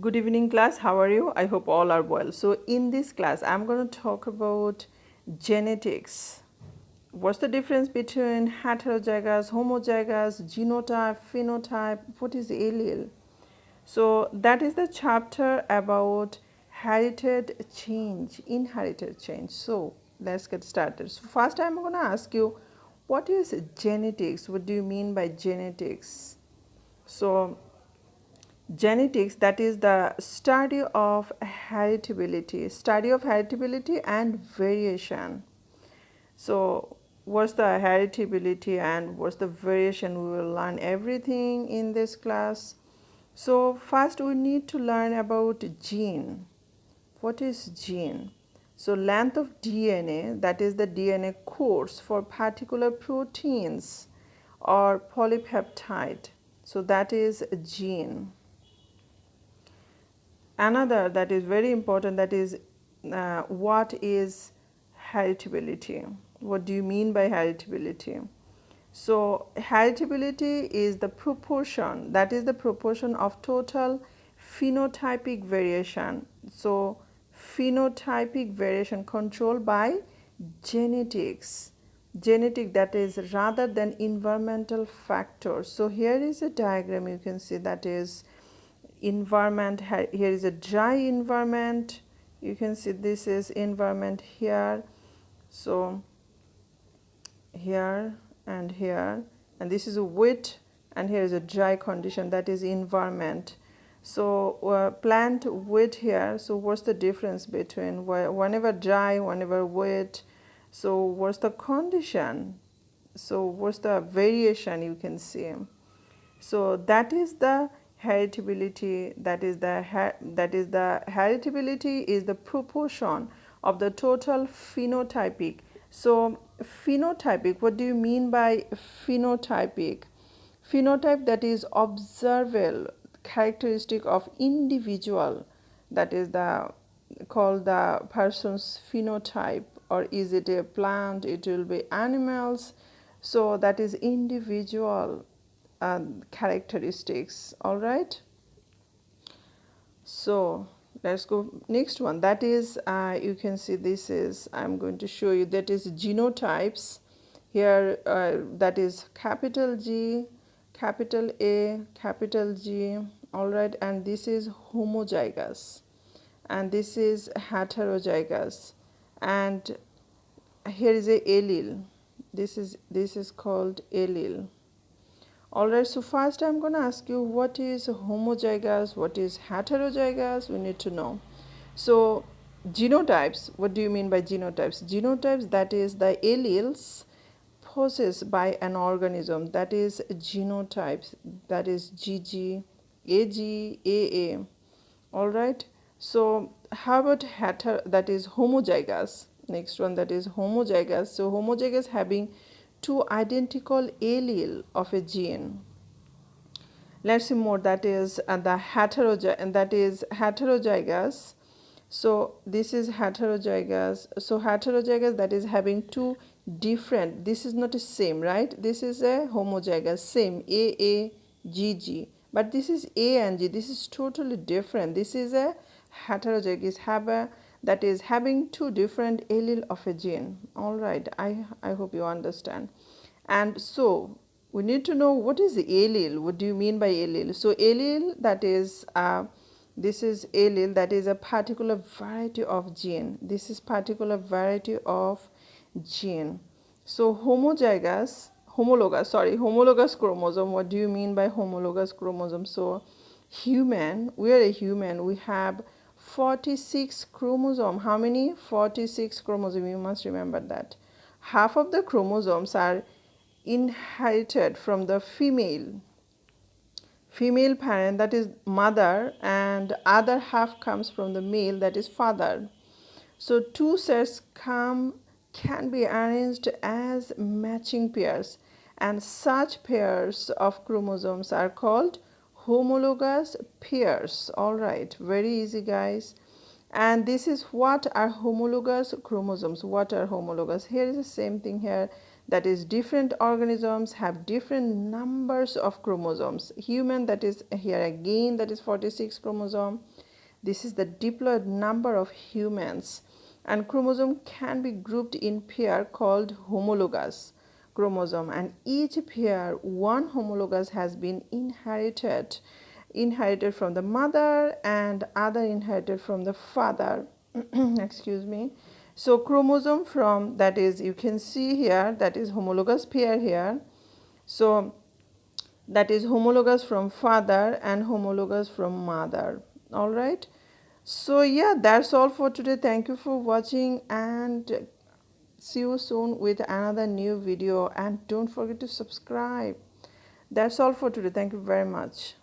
Good evening class, how are you? I hope all are well. So in this class I'm going to talk about genetics. What's the difference between heterozygous, homozygous, genotype, phenotype, what is allele? So that is the chapter about inherited change. So let's get started. So first I'm going to ask you, what is genetics? What do you mean by genetics? So genetics, that is the study of heritability and variation. So what's the heritability and what's the variation? We will learn everything in this class. So first we need to learn about gene. What is gene? So length of DNA, that is the DNA course for particular proteins or polypeptide. So that is gene. Another that is very important, that is what is heritability? What do you mean by heritability? So heritability is the proportion, that is the proportion of total phenotypic variation. So phenotypic variation controlled by genetics, that is rather than environmental factors. So here is a diagram, you can see that is environment. Here is a dry environment, you can see this is environment here, so here and here, and this is a wet, and here is a dry condition, that is environment. So plant wet here, so what's the difference between whenever dry, whenever wet? So what's the condition? So what's the variation you can see? So that is the heritability, that is the heritability is the proportion of the total phenotypic. So phenotypic, what do you mean by phenotypic? Phenotype, that is observable characteristic of individual, that is the called the person's phenotype. Or is it a plant, it will be animals, so that is individual characteristics. All right, so let's go next one, that is you can see this is, I'm going to show you, that is genotypes. Here that is capital G, capital A, capital G. All right, and this is homozygous and this is heterozygous, and here is a allele, this is called allele. Alright, so first I'm going to ask you, what is homozygous, what is heterozygous? We need to know. So genotypes, what do you mean by genotypes? Genotypes, that is the alleles possessed by an organism, that is genotypes, that is GG, AG, AA. Alright, so how about that is homozygous? Next one, that is homozygous. So homozygous having two identical allele of a gene. Let's see more, that is the heterozygous. So this is heterozygous. So heterozygous, that is having two different, this is not the same, right? This is a homozygous, same AA, GG, but this is A and G, this is totally different. This is a heterozygous, that is having two different allele of a gene. All right, I hope you understand. And so we need to know, what is the allele? What do you mean by allele? So allele, that is this is allele, that is a particular variety of gene. This is particular variety of gene. So homologous chromosome. What do you mean by homologous chromosome? So human, we are a human, we have 46 chromosome. How many? 46 chromosome. You must remember that. Half of the chromosomes are inherited from the female parent, that is mother, and other half comes from the male, that is father. So two sets can be arranged as matching pairs, and such pairs of chromosomes are called homologous pairs. All right, very easy guys. And this is what are homologous chromosomes. What are homologous? Here is the same thing here. That is, different organisms have different numbers of chromosomes. Human, that is here again, that is 46 chromosome. This is the diploid number of humans, and chromosome can be grouped in pair called homologous chromosome, and each pair, one homologous, has been inherited from the mother and other inherited from the father. Excuse me. So chromosome from, that is, you can see here, that is homologous pair here. So that is homologous from father and homologous from mother. All right. So yeah, that's all for today. Thank you for watching, and see you soon with another new video, and don't forget to subscribe. That's all for today. Thank you very much.